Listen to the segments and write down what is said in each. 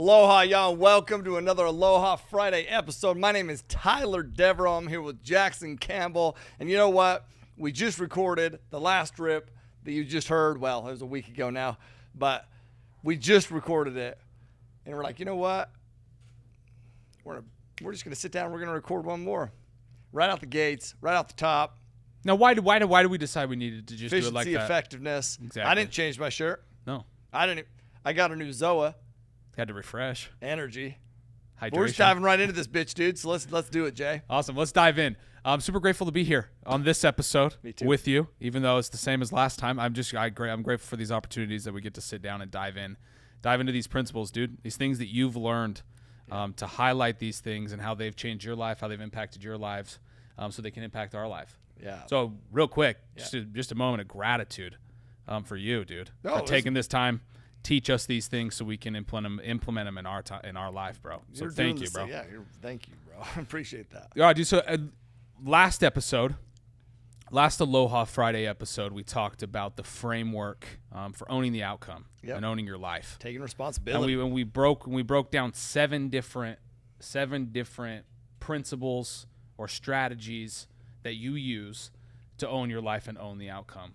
Aloha, y'all. Welcome to another Aloha Friday episode. My name is Tyler Deveraux. I'm here with Jackson Campbell. And you know what? We just recorded the last rip that you just heard. Well, it was a week ago now, but we just recorded it. And we're like, you know what? We're just going to sit down and we're going to record one more. Right out the gates, right out the top. Now, why do we decide we needed to just do it like that? Efficiency, effectiveness. Exactly. I didn't change my shirt. No. I got a new Zoa. Had to refresh. Energy. Hydration. We're just diving right into this bitch, dude. So let's do it, Jay. Awesome. Let's dive in. I'm super grateful to be here on this episode with you, even though it's the same as last time. I'm grateful for these opportunities that we get to sit down and dive into these principles, dude. These things that you've learned, to highlight these things and how they've changed your life, how they've impacted your lives, so they can impact our life. Yeah. So real quick, just a moment of gratitude for you, dude, for taking this time. Teach us these things so we can implement them in our life, bro. So thank you, bro. Yeah, thank you, bro. I appreciate that. Yeah, dude. So last Aloha Friday episode, we talked about the framework for owning the outcome and owning your life, taking responsibility. And we broke down seven different principles or strategies that you use to own your life and own the outcome.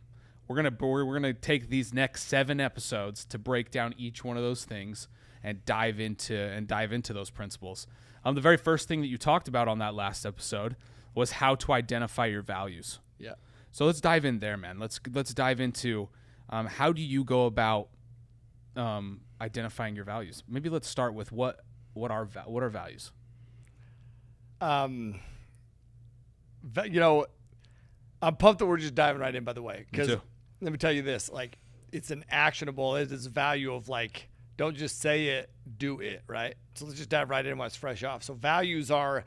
We're gonna take these next 7 episodes to break down each one of those things and dive into those principles. The very first thing that you talked about on that last episode was how to identify your values. Yeah. So let's dive in there, man. Let's dive into how do you go about identifying your values? Maybe let's start with what are values. I'm pumped that we're just diving right in. By the way, because let me tell you this: like, it's an actionable. It is a value of like, don't just say it, do it, right? So let's just dive right in while it's fresh off. So values are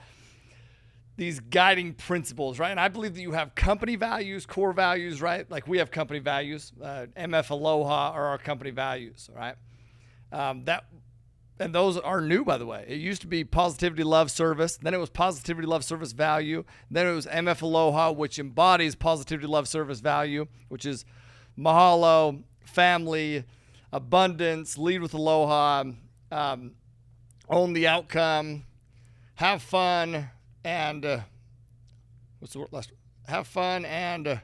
these guiding principles, right? And I believe that you have company values, core values, right? Like we have company values. MF Aloha are our company values, right? And those are new, by the way. It used to be positivity, love, service. Then it was positivity, love, service, value. Then it was MF Aloha, which embodies positivity, love, service, value, which is mahalo, family, abundance, lead with aloha, own the outcome, have fun, and what's the word last? Have fun and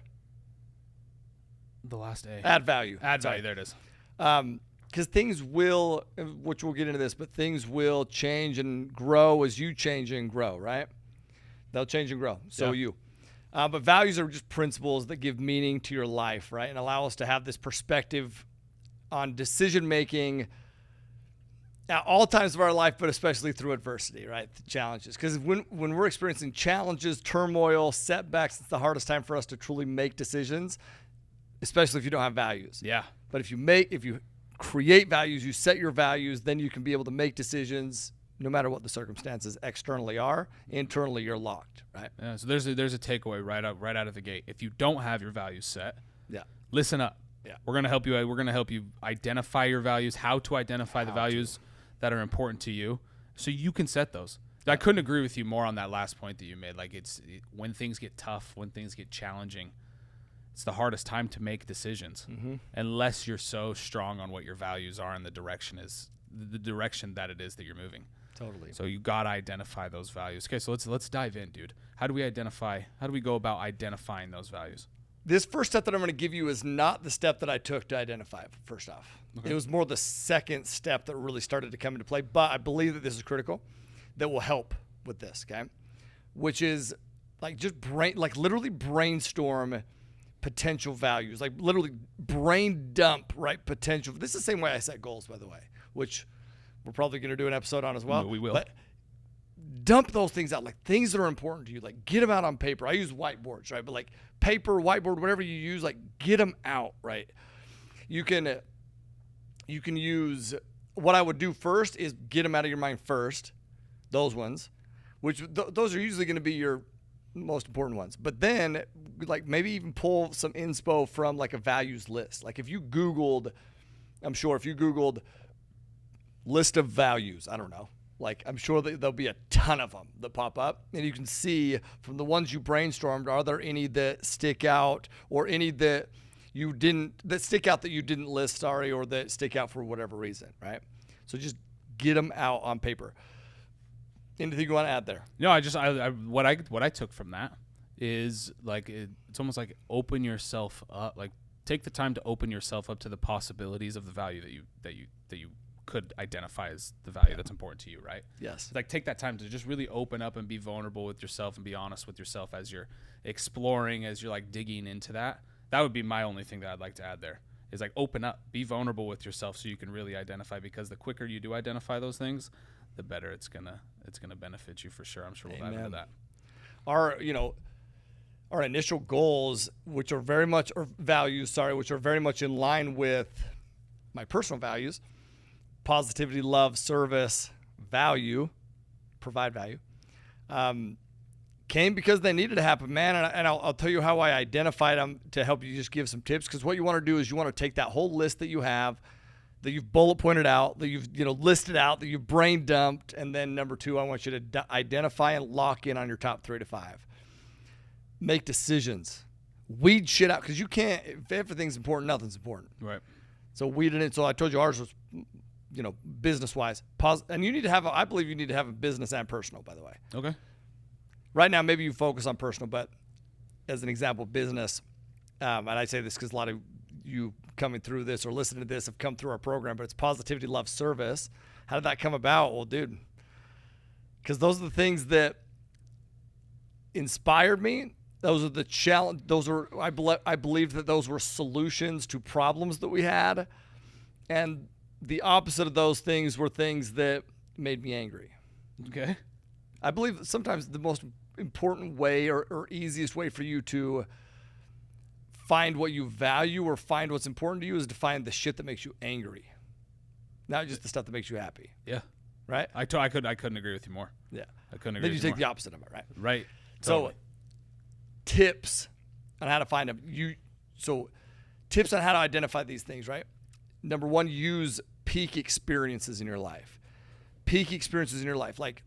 the last A. Add value. Add value. There it is. Because things will, which we'll get into this, but things will change and grow as you change and grow, right? They'll change and grow. So you. But values are just principles that give meaning to your life, right? And allow us to have this perspective on decision-making at all times of our life, but especially through adversity, right? The challenges. Because when we're experiencing challenges, turmoil, setbacks, it's the hardest time for us to truly make decisions, especially if you don't have values. Yeah. But if you create values, you set your values, then you can be able to make decisions no matter what the circumstances externally are. Internally, you're locked, right? Yeah, so there's a takeaway right out of the gate. If you don't have your values set, listen up. Yeah. We're going to help you identify your values, how to identify the values that are important to you so you can set those. I couldn't agree with you more on that last point that you made. Like when things get tough, when things get challenging, it's the hardest time to make decisions unless you're so strong on what your values are and the direction that it is that you're moving. Totally. So you got to identify those values. Okay, so let's dive in, dude. How do we go about identifying those values? This first step that I'm going to give you is not the step that I took to identify, first off. Okay. It was more the second step that really started to come into play, but I believe that this is critical, that will help with this, okay? Which is like literally brainstorm potential values, like literally brain dump, right? Potential. This is the same way I set goals, by the way, which we're probably going to do an episode on as well. We will. But dump those things out, like things that are important to you, like get them out on paper. I use whiteboards, right? But like paper, whiteboard, whatever you use, like get them out, right? You can use, what I would do first is get them out of your mind first, those ones, which those are usually going to be your most important ones. But then like maybe even pull some inspo from like a values list. Like if you Googled list of values, I don't know, like I'm sure that there'll be a ton of them that pop up, and you can see from the ones you brainstormed, are there any that stick out or any that you didn't list, or that stick out for whatever reason, right? So just Get them out on paper. Anything you want to add there? No, what I took from that is like it's almost like open yourself up, like take the time to open yourself up to the possibilities of the value that you could identify as the value that's important to you, right? Yes. Like take that time to just really open up and be vulnerable with yourself and be honest with yourself as you're exploring, as you're like digging into that. That would be my only thing that I'd like to add there is like open up, be vulnerable with yourself so you can really identify, because the quicker you do identify those things, the better it's gonna benefit you for sure. I'm sure we'll dive into that. Our initial goals, which are very much, or values, sorry, which are very much in line with my personal values: positivity, love, service, value, provide value, came because they needed to happen, man. And I'll tell you how I identified them to help you just give some tips. Because what you want to do is you want to take that whole list that you have, that you've bullet pointed out, that you've listed out, that you've brain dumped, and then number 2, I want you to identify and lock in on your top 3 to 5. Make decisions. Weed shit out, because you can't. If everything's important, nothing's important. Right. So weed it in. So I told you ours was, business wise. And you need to have. I believe you need to have a business and personal. By the way. Okay. Right now, maybe you focus on personal, but as an example, business. And I say this because a lot of you coming through this or listening to this have come through our program, but it's positivity, love, service. How did that come about? Well, dude, because those are the things that inspired me. Those are the challenge. Those are, I believe that those were solutions to problems that we had. And the opposite of those things were things that made me angry. Okay. I believe that sometimes the most important way or easiest way for you to find what you value or find what's important to you is to find the shit that makes you angry, not just the stuff that makes you happy. Yeah. Right? I couldn't agree with you more. Yeah. I couldn't agree then with you you take the opposite of it, right? Right. Totally. So tips on how to find them. Tips on how to identify these things, right? Number 1, use peak experiences in your life. Peak experiences in your life. Like,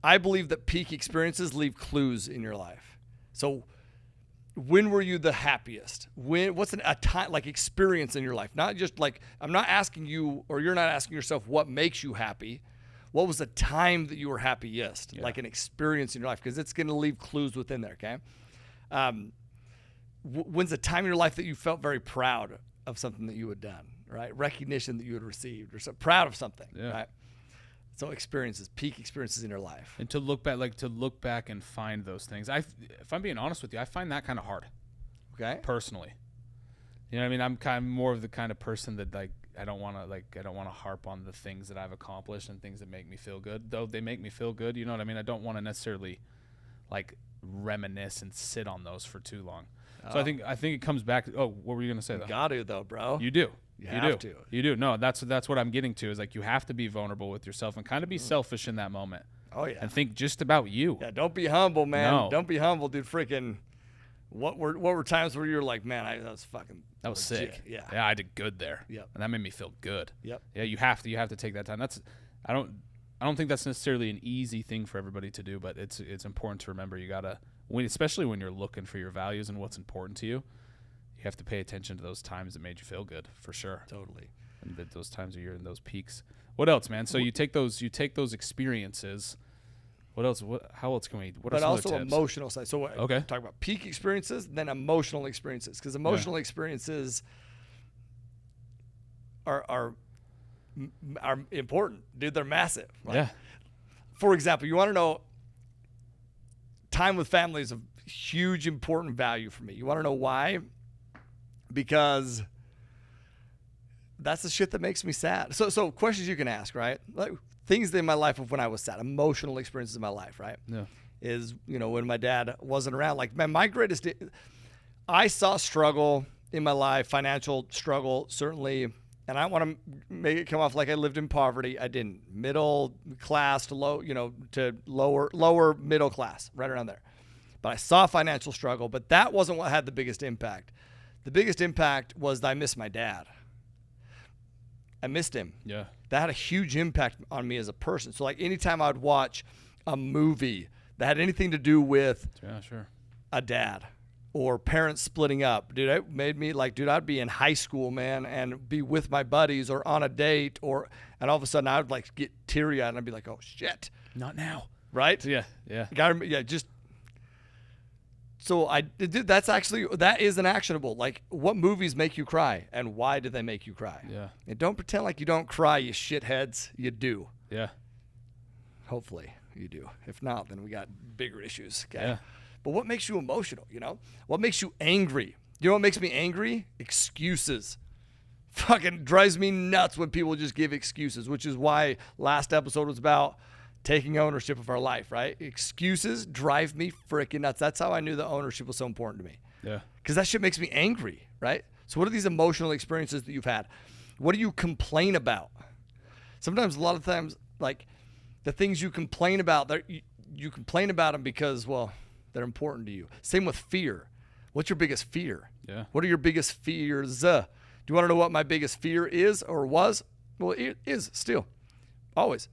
I believe that peak experiences leave clues in your life. So when were you the happiest? What's a time, like, experience in your life? Not just like, I'm not asking you, or you're not asking yourself what makes you happy. What was the time that you were happiest? Yeah. Like an experience in your life, because it's going to leave clues within there, okay? When's the time in your life that you felt very proud of something that you had done, right? Recognition that you had received, or so proud of something, right? So experiences, peak experiences in your life. And to look back and find those things. If I'm being honest with you, I find that kind of hard. Okay. Personally. You know what I mean? I'm kind of more of the kind of person that I don't want to harp on the things that I've accomplished and things that make me feel good. Though they make me feel good, you know what I mean? I don't want to necessarily reminisce and sit on those for too long. So I think it comes back. Oh, what were you gonna say though? You got to though, bro. You do. You have to. You do. No, that's what I'm getting to is like you have to be vulnerable with yourself and kind of be selfish in that moment. Oh yeah. And think just about you. Yeah. Don't be humble, man. No. Don't be humble, dude. Freaking. What were times where you're like, man, that was fucking. That was legit. sick. Yeah. Yeah, I did good there. Yep. And that made me feel good. Yep. Yeah, you have to take that time. I don't think that's necessarily an easy thing for everybody to do, but it's important to remember. You gotta, especially when you're looking for your values and what's important to you, you have to pay attention to those times that made you feel good, for sure. Totally. And those times where you're in those peaks. What else, man? So you take those experiences. What else? How else can we? What are some also other tips? Emotional side. So okay, talk about peak experiences, then emotional experiences, because emotional experiences are important, dude. They're massive. Like, yeah. For example, you want to know, time with family is a huge, important value for me. You want to know why? Because that's the shit that makes me sad. So questions you can ask, right? Like things in my life of when I was sad, emotional experiences in my life, right? Yeah. Is, when my dad wasn't around. Like, man, I saw struggle in my life, financial struggle, certainly. And I don't want to make it come off like I lived in poverty. I didn't. Middle class to low, to lower middle class, right around there. But I saw financial struggle, but that wasn't what had the biggest impact. The biggest impact was that I missed my dad. I missed him. Yeah. That had a huge impact on me as a person. So like anytime I would watch a movie that had anything to do with yeah, sure, a dad or parents splitting up. Dude, it made me like, dude, I'd be in high school, man, and be with my buddies or on a date, and all of a sudden I would like get teary-eyed and I'd be like, oh shit. Not now. Right? Yeah. So that is an actionable. Like, what movies make you cry, and why do they make you cry? Yeah. And don't pretend like you don't cry, you shitheads. You do. Yeah. Hopefully you do. If not, then we got bigger issues. Okay. Yeah. But what makes you emotional? What makes you angry? You know what makes me angry? Excuses. Fucking drives me nuts when people just give excuses, which is why last episode was about taking ownership of our life, right? Excuses drive me freaking nuts. That's how I knew the ownership was so important to me. Yeah. Because that shit makes me angry, right? So what are these emotional experiences that you've had? What do you complain about? Sometimes, a lot of times, like, the things you complain about, you complain about them because, well, they're important to you. Same with fear. What's your biggest fear? Yeah. What are your biggest fears? Do you want to know what my biggest fear is or was? Well, it is still. Always.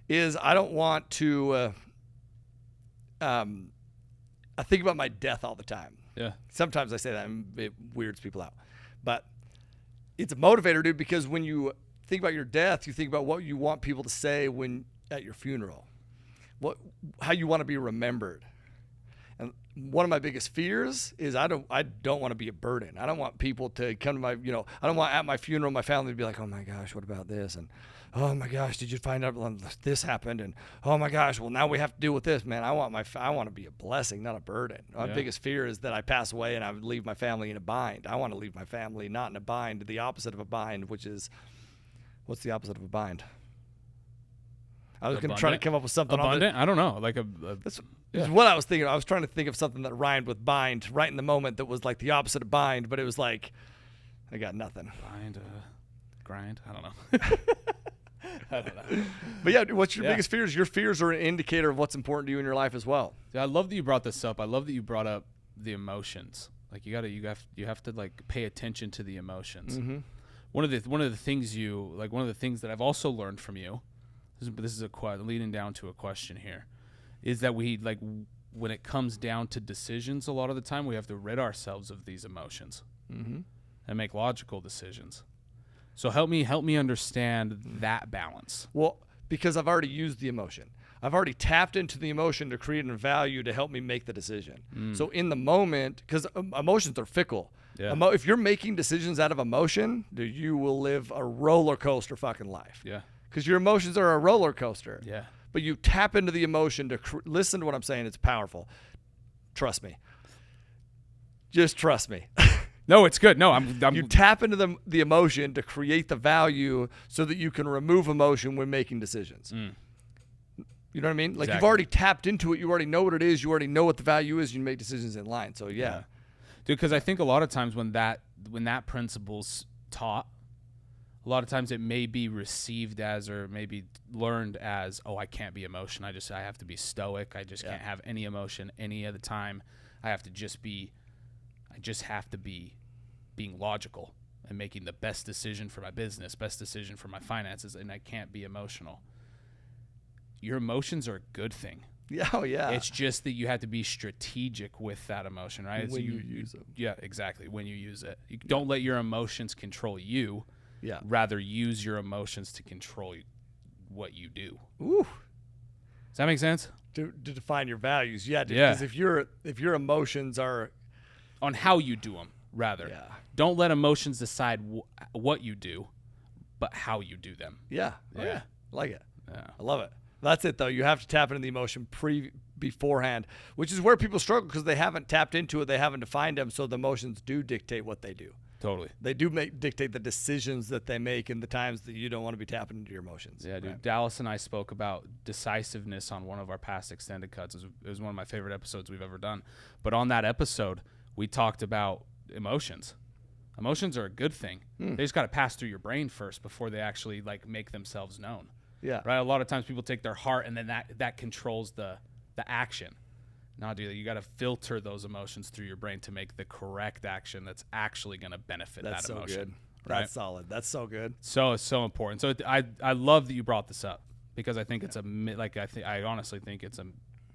Is I don't want to, I think about my death all the time. Yeah. Sometimes I say that and it weirds people out. But it's a motivator, dude, because when you think about your death, you think about what you want people to say at your funeral, how you want to be remembered. And one of my biggest fears is I don't want to be a burden. I don't want people to come to my, I don't want at my funeral, my family to be like, oh my gosh, what about this? And oh my gosh, did you find out this happened? And oh my gosh, well now we have to deal with this, man. I want to be a blessing, not a burden. My biggest fear is that I pass away and I would leave my family in a bind. I want to leave my family not in a bind, the opposite of a bind, which is, what's the opposite of a bind? I was going to try to come up with something. Abundant? I don't know. Like that's what I was thinking. I was trying to think of something that rhymed with bind right in the moment that was like the opposite of bind, but it was like, I got nothing. Bind, grind? I don't know. I don't know. But yeah, what's your biggest fears? Your fears are an indicator of what's important to you in your life as well. I love that you brought this up. I love that you brought up the emotions. Like you have to like pay attention to the emotions. Mm-hmm. One of the things that I've also learned from you, this is leading down to a question here, is that we like when it comes down to decisions, a lot of the time we have to rid ourselves of these emotions and make logical decisions. So help me understand that balance. Well, because I've already used the emotion. I've already tapped into the emotion to create a value to help me make the decision. So in the moment, because emotions are fickle. Yeah. If you're making decisions out of emotion, you will live a roller coaster fucking life. Yeah. Because your emotions are a roller coaster. Yeah. But you tap into the emotion to listen to what I'm saying. It's powerful. Trust me. Just trust me. No, it's good. No, you tap into the emotion to create the value so that you can remove emotion when making decisions. You know what I mean? Like You've already tapped into it. You already know what it is. You already know what the value is. You make decisions in line. So yeah. Dude, because I think a lot of times when that principle's taught, a lot of times it may be received as or maybe learned as, oh, I can't be emotional. I have to be stoic. I just can't have any emotion any other time. I just have to be being logical and making the best decision for my business, best decision for my finances, and I can't be emotional. Your emotions are a good thing. Yeah, oh yeah. It's just that you have to be strategic with that emotion, right? When you use them. Yeah, exactly. When you use it. You don't let your emotions control you. Yeah. Rather use your emotions to control what you do. Ooh. Does that make sense? To define your values. Yeah, because if your emotions are on how you do them, rather. Yeah. Don't let emotions decide what you do, but how you do them. Yeah. Yeah. Oh, yeah. I like it. Yeah. I love it. That's it, though. You have to tap into the emotion beforehand, which is where people struggle because they haven't tapped into it. They haven't defined them, so the emotions do dictate what they do. Totally. They do dictate the decisions that they make in the times that you don't want to be tapping into your emotions. Yeah, dude. Right? Dallas and I spoke about decisiveness on one of our past extended cuts. It was one of my favorite episodes we've ever done. But on that episode, we talked about emotions. Emotions are a good thing. They just got to pass through your brain first before they actually like make themselves known. Yeah. Right. A lot of times people take their heart and then that controls the action. No, dude, you got to filter those emotions through your brain to make the correct action that's actually going to benefit that emotion. That's so good. Right? That's solid. That's so good. So it's so important. So I love that you brought this up because I think it's I honestly think it's a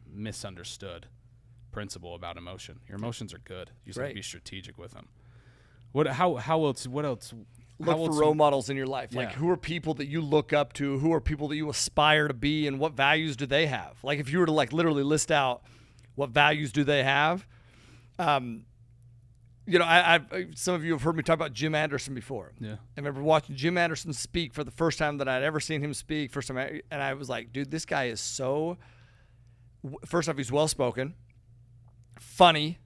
misunderstood principle about emotion. Your emotions are good. You just have Right. to be strategic with them. What else? Look for role models in your life. Like, Yeah. who are people that you look up to? Who are people that you aspire to be, and what values do they have? Like, if you were to like literally list out what values do they have, you know, I some of you have heard me talk about Jim Anderson before. Yeah. I remember watching Jim Anderson speak for the first time that I'd ever seen him speak. And I was like, dude, this guy is so. First off, he's well spoken, funny.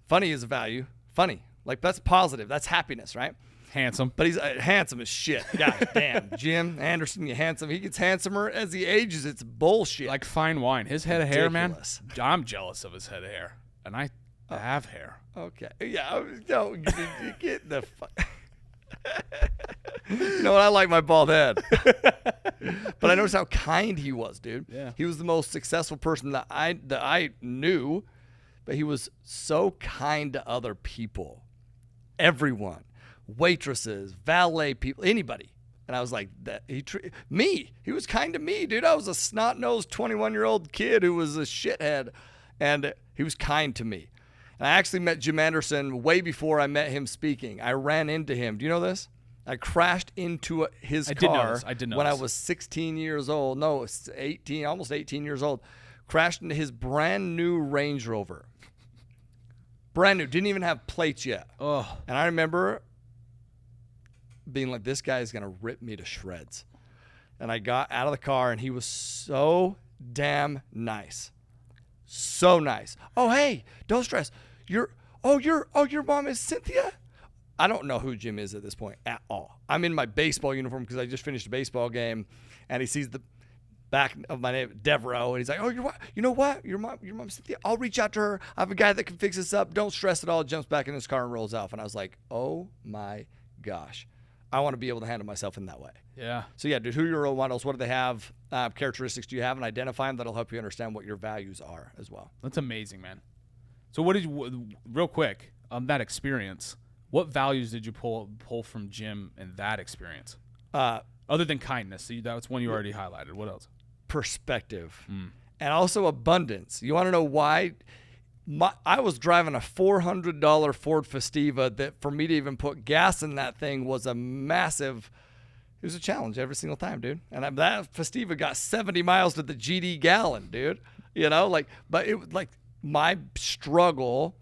Funny is a value. Funny, like that's positive. That's happiness, right? Handsome. But he's handsome as shit. God damn, Jim Anderson, you handsome. He gets handsomer as he ages. It's bullshit. Like fine wine. His head of hair, man. Ridiculous. I'm jealous of his head of hair, and I have hair. Okay. Yeah. No, you get the fuck. You know what? I like my bald head. But I noticed how kind he was, dude. Yeah. He was the most successful person that I knew, but he was so kind to other people. Everyone. Waitresses, valet people, anybody. And I was like, he was kind to me, dude. I was a snot-nosed 21-year-old kid who was a shithead, and he was kind to me. And I actually met Jim Anderson way before I met him speaking. I ran into him. Do you know this? I crashed into his car I did know when I this. was 16 years old. No, 18, almost 18 years old. Crashed into his brand new Range Rover. Brand new. Didn't even have plates yet. Oh, And I remember being like, this guy is going to rip me to shreds. And I got out of the car, and he was so damn nice. So nice. Oh, hey, don't stress. Your mom is Cynthia? I don't know who Jim is at this point at all. I'm in my baseball uniform because I just finished a baseball game, and he sees the back of my name, Deveraux, and he's like, oh, you know what? Your mom Cynthia? I'll reach out to her. I have a guy that can fix this up. Don't stress at all. Jumps back in his car and rolls off. And I was like, oh my gosh. I want to be able to handle myself in that way. yeah. So yeah, dude, who are your role models? What do they have? Characteristics do you have? And identify them. That'll help you understand what your values are as well. That's amazing, man. So what did you, real quick, that experience, what values did you pull from Jim in that experience? Other than kindness. So that's one you already highlighted. What else? Perspective. And also abundance. You want to know why? I was driving a $400 Ford Festiva that for me to even put gas in that thing was a massive, it was a challenge every single time, dude. And that Festiva got 70 miles to the GD gallon, dude. You know, but it was like my struggle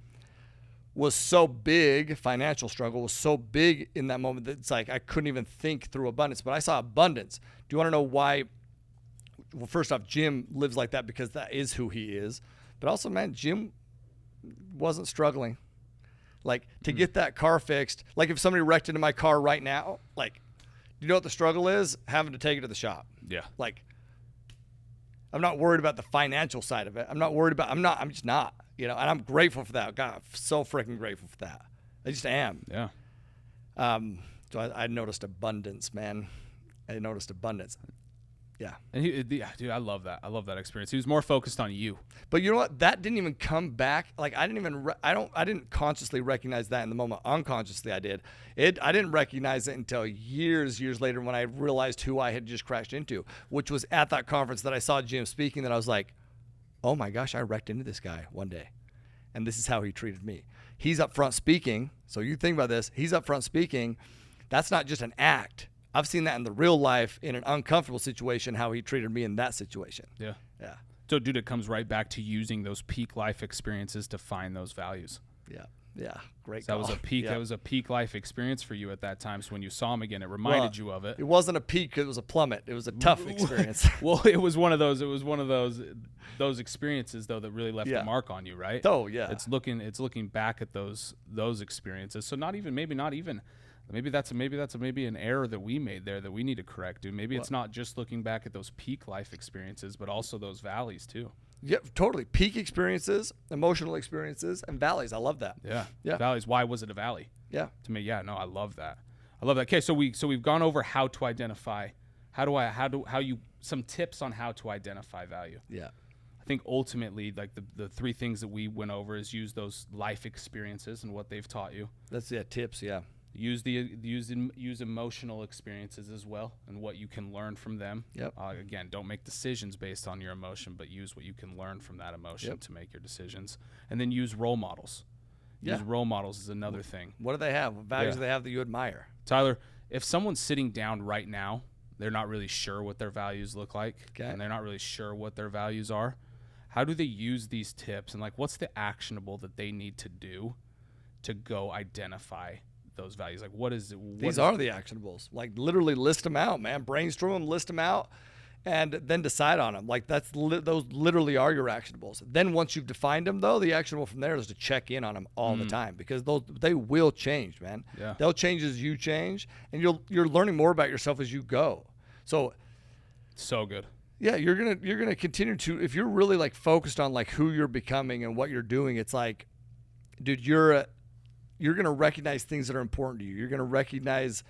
was so big, financial struggle was so big in that moment that it's like I couldn't even think through abundance. But I saw abundance. Do you want to know why? Well, first off, Jim lives like that because that is who he is. But also, man, Jim wasn't struggling. Like, to get that car fixed, like if somebody wrecked into my car right now, like, do you know what the struggle is? Having to take it to the shop. Yeah. Like, I'm not worried about the financial side of it. I'm just not, you know, and I'm grateful for that. God, I'm so freaking grateful for that. I just am. Yeah. So I noticed abundance, man. I noticed abundance. Yeah. And dude, I love that. I love that experience. He was more focused on you. But you know what? That didn't even come back. Like I didn't consciously recognize that in the moment. Unconsciously, I did. I didn't recognize it until years later when I realized who I had just crashed into, which was at that conference that I saw Jim speaking. That I was like, oh my gosh, I wrecked into this guy one day, and this is how he treated me. He's up front speaking. So you think about this. He's up front speaking. That's not just an act. I've seen that in the real life in an uncomfortable situation, how he treated me in that situation. Yeah. Yeah. So, dude, it comes right back to using those peak life experiences to find those values. Yeah. Yeah. Great. So that was a peak. Yeah. That was a peak life experience for you at that time. So when you saw him again, it reminded you of it. It wasn't a peak. It was a plummet. It was a tough experience. Well, it was one of those experiences though that really left a mark on you, right? Oh yeah. It's looking back at those experiences. So maybe that's an error that we made there that we need to correct, dude. Maybe it's not just looking back at those peak life experiences, but also those valleys too. Yeah, totally. Peak experiences, emotional experiences, and valleys. I love that. Yeah. Yeah. Valleys. Why was it a valley? Yeah. To me, yeah. No, I love that. Okay, so we've gone over how to identify. Some tips on how to identify value. Yeah. I think ultimately, like the three things that we went over is use those life experiences and what they've taught you. That's tips. Yeah. Use emotional experiences as well and what you can learn from them. Yep. Again, don't make decisions based on your emotion, but use what you can learn from that emotion to make your decisions. And then use role models. Use role models is another thing. What do they have? What values do they have that you admire? Tyler, if someone's sitting down right now, they're not really sure what their values look like, and they're not really sure what their values are, how do they use these tips? And like, what's the actionable that they need to do to go identify those values? Like, what is it? These are the actionables. Like, literally list them out, man. Brainstorm them, list them out, and then decide on them. Like, those literally are your actionables. Then once you've defined them, though, the actionable from there is to check in on them all the time, because they will change, man. Yeah. They'll change as you change, and you're learning more about yourself as you go. So good. Yeah, you're gonna continue to, if you're really like focused on like who you're becoming and what you're doing. It's like, dude, you're gonna recognize things that are important to you. You're gonna recognize,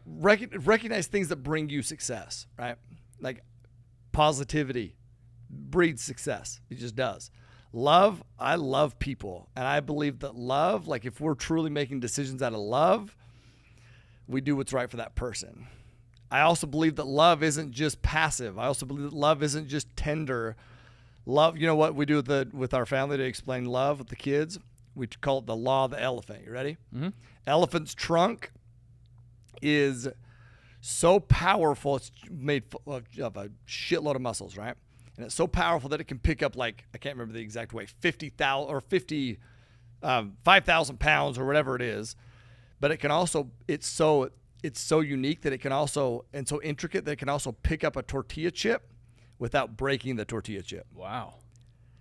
recognize things that bring you success, right? Like positivity breeds success. It just does. Love, I love people, and I believe that love, like if we're truly making decisions out of love, we do what's right for that person. I also believe that love isn't just passive. I also believe that love isn't just tender. Love, you know what we do with our family to explain love with the kids? We call it the law of the elephant. You ready? Mm-hmm. Elephant's trunk is so powerful. It's made of a shitload of muscles, right? And it's so powerful that it can pick up, like, I can't remember the exact weight, 5,000 pounds or whatever it is. But it can also, it's so unique that it can also, and so intricate that it can also pick up a tortilla chip without breaking the tortilla chip. Wow.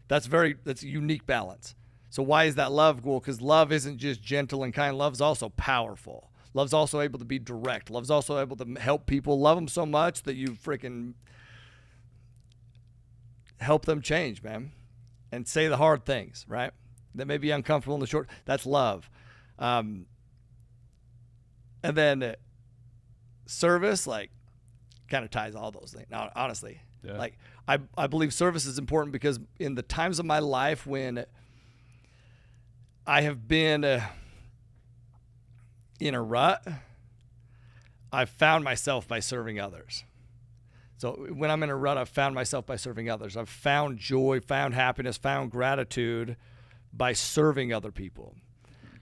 That's a unique balance. So why is that love cool? Because love isn't just gentle and kind. Love's also powerful. Love's also able to be direct. Love's also able to help people. Love them so much that you freaking help them change, man. And say the hard things, right? That may be uncomfortable in the short. That's love. And then service, like, kind of ties all those things. Now, honestly, like, I believe service is important because in the times of my life when I have been in a rut, I've found myself by serving others. So when I'm in a rut, I've found myself by serving others. I've found joy, found happiness, found gratitude by serving other people.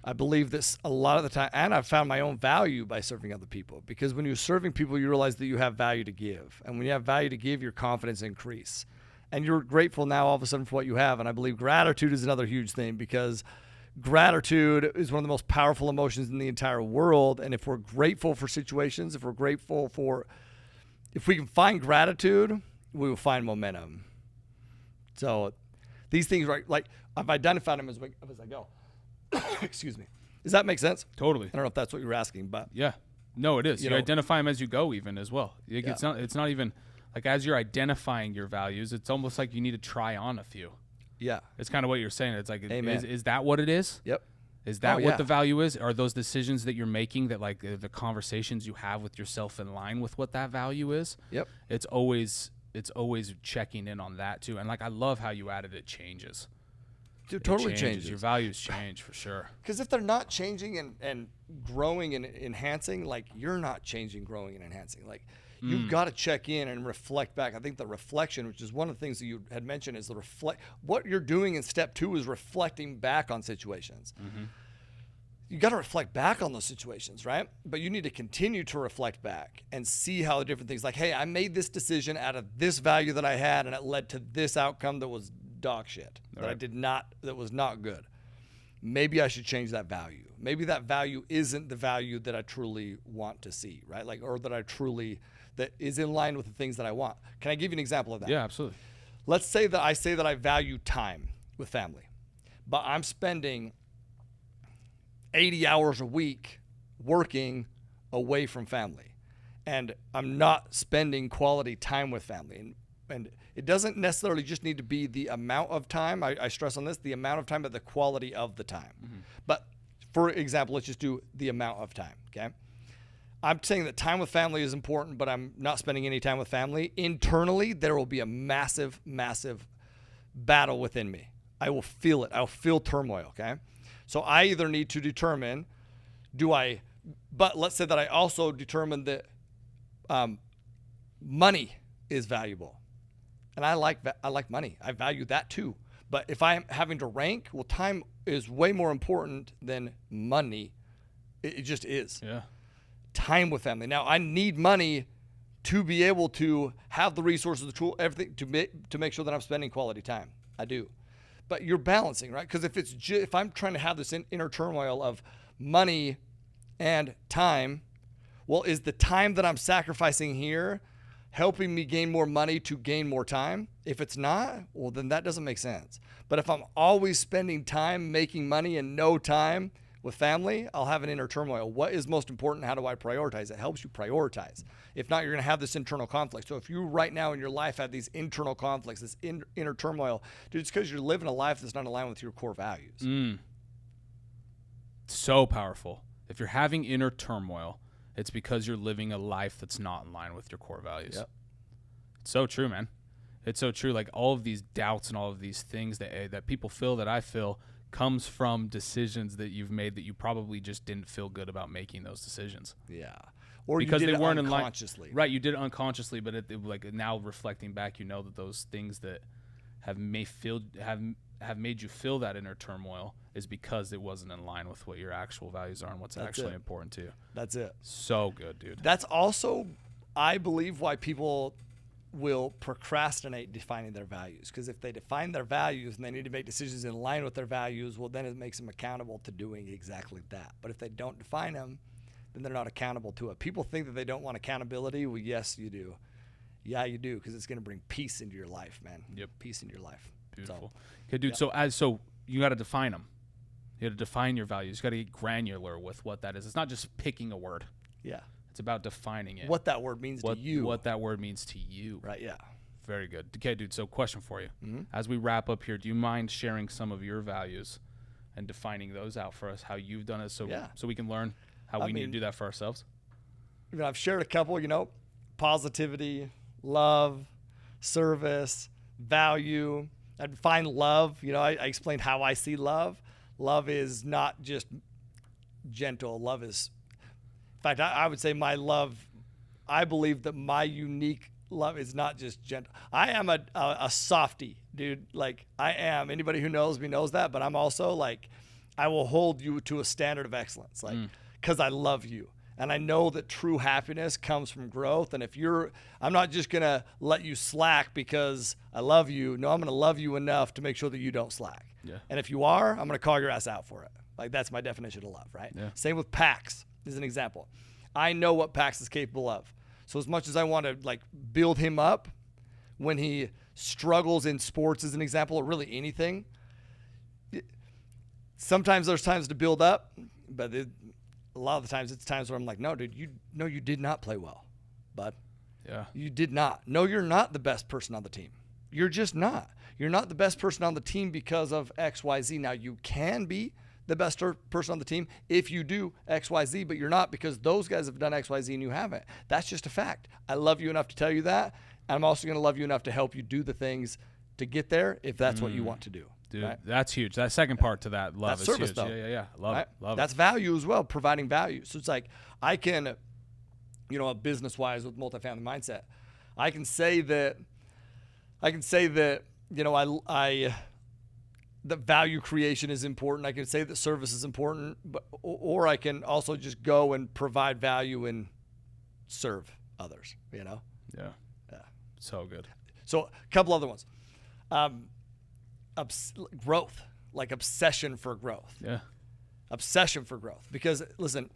I believe this a lot of the time, and I've found my own value by serving other people, because when you're serving people, you realize that you have value to give. And when you have value to give, your confidence increases. And you're grateful now all of a sudden for what you have. And I believe gratitude is another huge thing, because gratitude is one of the most powerful emotions in the entire world. And if we're grateful for situations, if we can find gratitude, we will find momentum. So these things, right, like I've identified them as I go. Excuse me. Does that make sense? Totally. I don't know if that's what you were asking, but yeah, no, it is. You identify them as you go, even as well. It's not even like as you're identifying your values. It's almost like you need to try on a few. Yeah, it's kind of what you're saying. It's like, Amen. Is that what it is? Yep. Is that what the value is? Are those decisions that you're making, that like the conversations you have with yourself in line with what that value is? Yep. It's always checking in on that too. And like, I love how you added it changes. It totally changes. Your values change for sure. Because if they're not changing and growing and enhancing, like you're not changing, growing, and enhancing. Like you've got to check in and reflect back. I think the reflection, which is one of the things that you had mentioned, is what you're doing in step 2 is reflecting back on situations. Mm-hmm. You got to reflect back on those situations, right? But you need to continue to reflect back and see how the different things, like, hey, I made this decision out of this value that I had, and it led to this outcome that was dog shit, that was not good. Maybe I should change that value. Maybe that value isn't the value that I truly want to see, right? Like, or that is in line with the things that I want. Can I give you an example of that? Yeah, absolutely. Let's say that I value time with family, but I'm spending 80 hours a week working away from family, and I'm not spending quality time with family. And it doesn't necessarily just need to be the amount of time. I stress on this, the amount of time, but the quality of the time. Mm-hmm. But for example, let's just do the amount of time, okay? I'm saying that time with family is important, but I'm not spending any time with family. Internally, there will be a massive, massive battle within me. I will feel it. I'll feel turmoil, okay? So I either need to determine, but let's say that I also determine that money is valuable. And I like money. I value that too. But if I'm having to rank, well, time is way more important than money. It just is. Yeah. Time with family. Now, I need money to be able to have the resources, the tool, everything to make sure that I'm spending quality time. I do. But you're balancing, right? Because if I'm trying to have this inner turmoil of money and time, well, is the time that I'm sacrificing here helping me gain more money to gain more time? If it's not, well, then that doesn't make sense. But if I'm always spending time making money and no time with family, I'll have an inner turmoil. What is most important? How do I prioritize? It helps you prioritize. If not, you're going to have this internal conflict. So if you right now in your life have these internal conflicts, this inner turmoil, dude, it's because you're living a life that's not aligned with your core values. So powerful. If you're having inner turmoil, it's because you're living a life that's not in line with your core values. Yep. It's so true, man. It's so true. Like all of these doubts and all of these things that people feel, that I feel, comes from decisions that you've made that you probably just didn't feel good about making those decisions. Yeah. Or because you did they weren't unconsciously. In line. Right, you did it unconsciously, but like now reflecting back, you know that those things that have made you feel that inner turmoil is because it wasn't in line with what your actual values are and what's actually important to you. That's it. So good, dude. That's also, I believe, why people will procrastinate defining their values. Because if they define their values and they need to make decisions in line with their values, well, then it makes them accountable to doing exactly that. But if they don't define them, then they're not accountable to it. People think that they don't want accountability. Well, yes, you do. Yeah, you do, because it's going to bring peace into your life, man. Yep. Peace in your life. Beautiful. Okay, dude. Yeah. So you got to define them. You got to define your values. You got to get granular with what that is. It's not just picking a word. Yeah. It's about defining it. What that word means to you. What that word means to you. Right. Yeah. Very good. Okay, dude. So question for you. Mm-hmm. As we wrap up here, do you mind sharing some of your values and defining those out for us? How you've done it, so we can learn how we need to do that for ourselves. I've shared a couple. Positivity, love, service, value. I define love. I explained how I see love. Love is not just gentle. Love is, in fact, I would say my love, I believe that my unique love is not just gentle. I am a softie, dude. Like, I am. Anybody who knows me knows that, but I'm also like, I will hold you to a standard of excellence, like, because I love you. And I know that true happiness comes from growth. And I'm not just going to let you slack because I love you. No, I'm going to love you enough to make sure that you don't slack. Yeah. And if you are, I'm going to call your ass out for it. Like, that's my definition of love, right? Yeah. Same with Pax as an example. I know what Pax is capable of. So as much as I want to like build him up when he struggles in sports as an example, or really anything, sometimes there's times to build up, but a lot of the times it's times where I'm like, no, dude, you did not play well, bud. Yeah. You did not. No, you're not the best person on the team. You're just not. You're not the best person on the team because of X, Y, Z. Now, you can be the best person on the team if you do X, Y, Z, but you're not because those guys have done X, Y, Z and you haven't. That's just a fact. I love you enough to tell you that. And I'm also going to love you enough to help you do the things to get there if that's what you want to do. Dude, right? That's huge. That second part to that love that's is service, huge. though. Yeah. Love right? it. Love that's it. value as well, providing value. So it's like I can, business-wise with Multifamily Mindset, I can say that, that value creation is important. I can say that service is important, or I can also just go and provide value and serve others, Yeah. So good. So a couple other ones. Growth, like obsession for growth. Yeah. Obsession for growth. Because listen,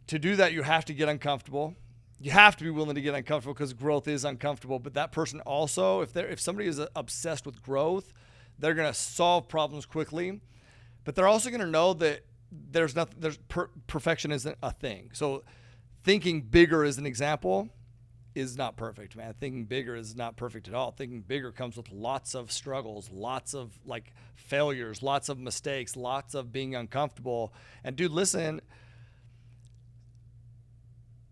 to do that, you have to get uncomfortable. You have to be willing to get uncomfortable because growth is uncomfortable. But that person also, if somebody is obsessed with growth, they're going to solve problems quickly. But they're also going to know that perfection isn't a thing. So thinking bigger as an example is not perfect, man. Thinking bigger is not perfect at all. Thinking bigger comes with lots of struggles, lots of like failures, lots of mistakes, lots of being uncomfortable. And dude, listen,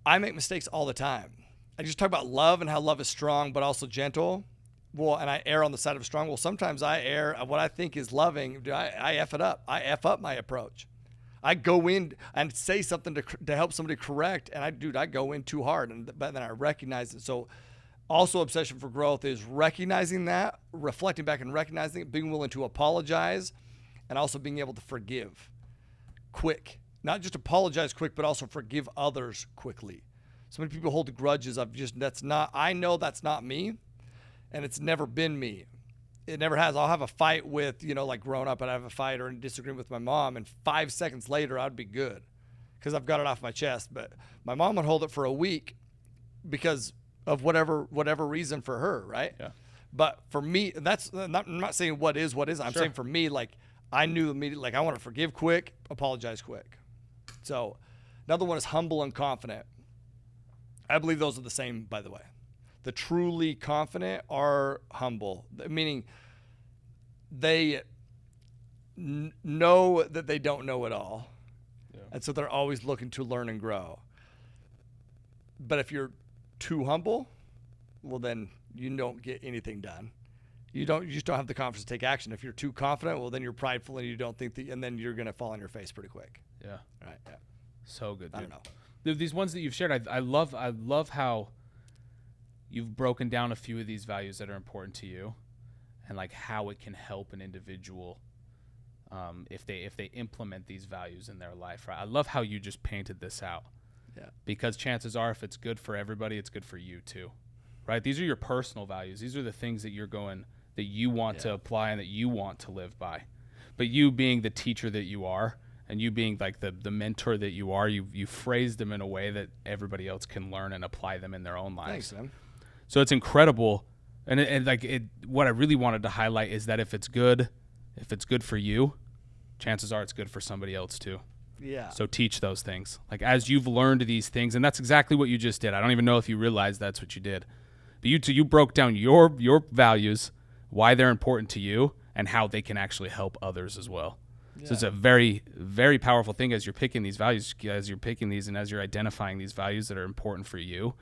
I make mistakes all the time. I just talk about love and how love is strong, but also gentle. well, and I err on the side of strong. Well, sometimes I err what I think is loving. I F it up. I F up my approach. I go in and say something to help somebody correct, and I go in too hard, but then I recognize it. So also obsession for growth is recognizing that, reflecting back and recognizing it, being willing to apologize, and also being able to forgive quick. Not just apologize quick, but also forgive others quickly. So many people hold grudges of I know that's not me, and it's never been me. It never has. I'll have a fight with, like growing up, and I have a fight or a disagreement with my mom, and 5 seconds later, I'd be good because I've got it off my chest. But my mom would hold it for a week because of whatever reason for her, right? Yeah. But for me, I'm not saying what is. I'm saying for me, like I knew immediately, like I want to forgive quick, apologize quick. So another one is humble and confident. I believe those are the same, by the way. The truly confident are humble, meaning they know that they don't know it all. Yeah. And so they're always looking to learn and grow. But if you're too humble, well, then you don't get anything done. You just don't have the confidence to take action. If you're too confident, well, then you're prideful and you don't think and then you're going to fall on your face pretty quick. Yeah. Right. Yeah. So good. Dude. I don't know. These ones that you've shared, I love how you've broken down a few of these values that are important to you, and like how it can help an individual if they implement these values in their life. Right? I love how you just painted this out. Yeah. Because chances are, if it's good for everybody, it's good for you too. Right? These are your personal values. These are the things that that you want to apply and that you want to live by. But you being the teacher that you are, and you being like the mentor that you are, you phrased them in a way that everybody else can learn and apply them in their own lives. Thanks, man. So it's incredible. And what I really wanted to highlight is that if it's good for you, chances are it's good for somebody else too. Yeah. So teach those things. Like as you've learned these things, and that's exactly what you just did. I don't even know if you realized that's what you did. But you broke down your values, why they're important to you, and how they can actually help others as well. Yeah. So it's a very, very powerful thing as you're picking these values, and as you're identifying these values that are important for you.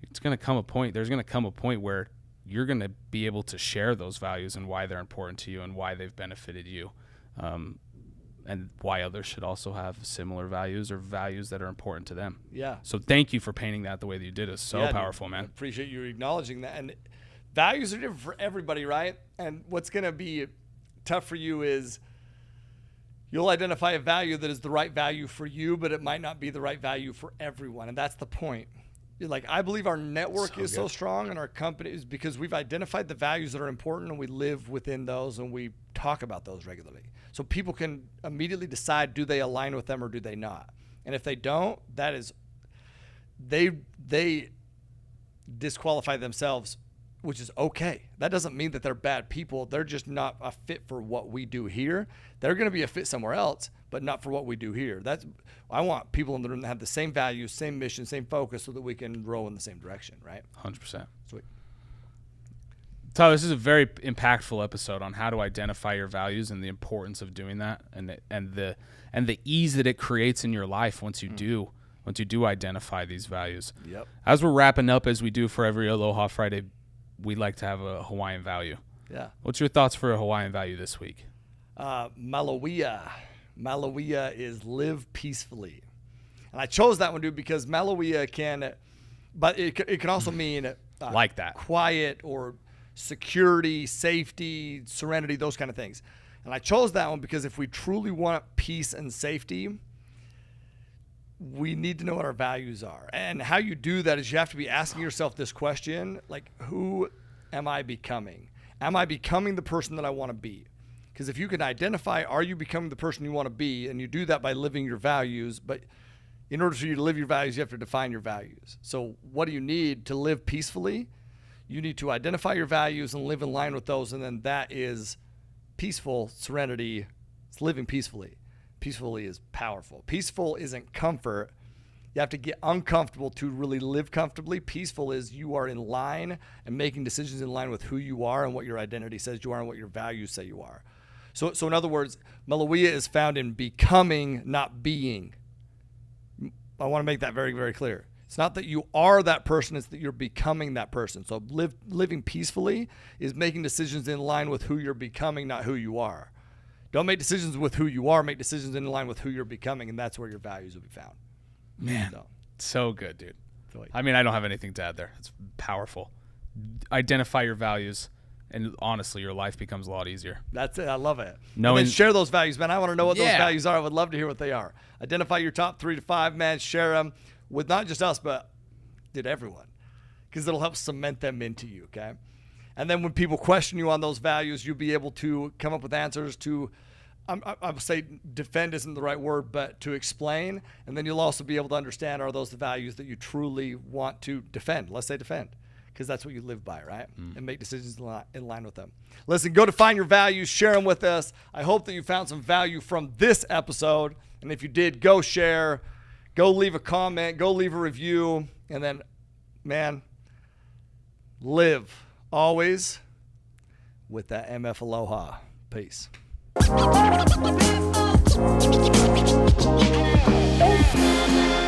There's going to come a point where you're going to be able to share those values and why they're important to you and why they've benefited you, and why others should also have similar values or values that are important to them. Yeah. So thank you for painting that the way that you did. It's so powerful, man. I appreciate you acknowledging that. And values are different for everybody, right? And what's going to be tough for you is you'll identify a value that is the right value for you, but it might not be the right value for everyone. And that's the point. Like, I believe our network is so strong and our company is because we've identified the values that are important and we live within those and we talk about those regularly. So people can immediately decide, do they align with them or do they not? And if they don't, that is, they disqualify themselves, which is okay. That doesn't mean that they're bad people. They're just not a fit for what we do here. They're going to be a fit somewhere else, but not for what we do here. I want people in the room that have the same values, same mission, same focus so that we can grow in the same direction, right? 100%. Sweet. Tyler, this is a very impactful episode on how to identify your values and the importance of doing that and the ease that it creates in your life once you do identify these values. Yep. As we're wrapping up, as we do for every Aloha Friday, we like to have a Hawaiian value. Yeah. What's your thoughts for a Hawaiian value this week? Malauia. Malauia is live peacefully. And I chose that one, dude, because Malauia it can also mean like that, quiet or security, safety, serenity, those kind of things. And I chose that one because if we truly want peace and safety, we need to know what our values are. And how you do that is you have to be asking yourself this question, like, who am I becoming? Am I becoming the person that I want to be? Because if you can identify, are you becoming the person you want to be? And you do that by living your values. But in order for you to live your values, you have to define your values. So what do you need to live peacefully? You need to identify your values and live in line with those. And then that is peaceful serenity. It's living peacefully. Peacefully is powerful. Peaceful isn't comfort. You have to get uncomfortable to really live comfortably. Peaceful is you are in line and making decisions in line with who you are and what your identity says you are and what your values say you are. So in other words, Malauia is found in becoming, not being. I want to make that very, very clear. It's not that you are that person, it's that you're becoming that person. So living peacefully is making decisions in line with who you're becoming, not who you are. Don't make decisions with who you are, make decisions in line with who you're becoming, and that's where your values will be found. Man, so good, dude. I mean, I don't have anything to add there. It's powerful. Identify your values, and honestly, your life becomes a lot easier. That's it. I love it. And then share those values, man. I want to know what those values are. I would love to hear what they are. Identify your top 3 to 5, man. Share them with not just us, but everyone, because it'll help cement them into you, okay? And then when people question you on those values, you'll be able to come up with answers to, I would say defend isn't the right word, but to explain. And then you'll also be able to understand, are those the values that you truly want to defend? Let's say defend, because that's what you live by, right? And make decisions in line with them. Listen, go define your values, share them with us. I hope that you found some value from this episode. And if you did, go share, go leave a comment, go leave a review, and then, man, live always with that MF Aloha. Peace. Hey.